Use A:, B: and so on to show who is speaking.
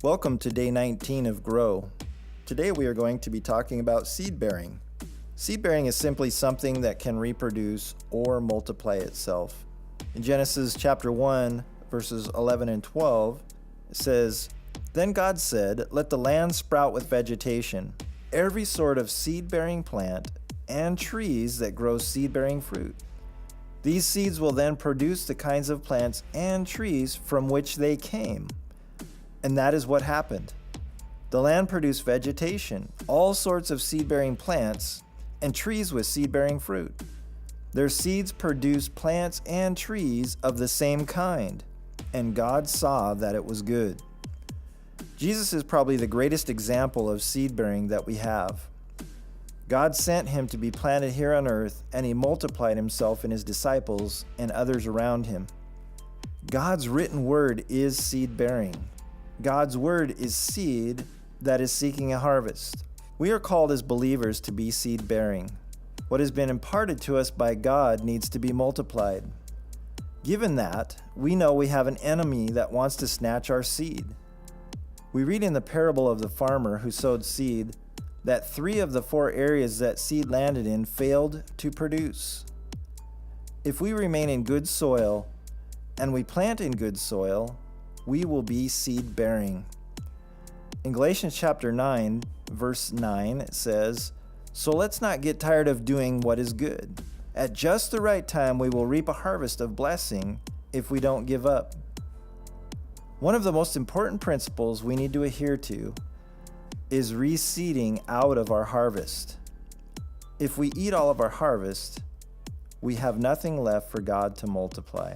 A: Welcome to day 19 of Grow. Today we are going to be talking about seed bearing. Seed bearing is simply something that can reproduce or multiply itself. In Genesis chapter 1, verses 11 and 12, it says, "Then God said, let the land sprout with vegetation, every sort of seed-bearing plant, and trees that grow seed-bearing fruit. These seeds will then produce the kinds of plants and trees from which they came." And that is what happened. The land produced vegetation, all sorts of seed-bearing plants, and trees with seed-bearing fruit. Their seeds produced plants and trees of the same kind, and God saw that it was good. Jesus is probably the greatest example of seed-bearing that we have. God sent him to be planted here on earth, and he multiplied himself in his disciples and others around him. God's written word is seed-bearing. God's word is seed that is seeking a harvest. We are called as believers to be seed-bearing. What has been imparted to us by God needs to be multiplied. Given that, we know we have an enemy that wants to snatch our seed. We read in the parable of the farmer who sowed seed that 3 of the 4 areas that seed landed in failed to produce. If we remain in good soil and we plant in good soil, we will be seed-bearing. In Galatians chapter 9, verse 9, it says, "So let's not get tired of doing what is good. At just the right time, we will reap a harvest of blessing if we don't give up." One of the most important principles we need to adhere to is reseeding out of our harvest. If we eat all of our harvest, we have nothing left for God to multiply.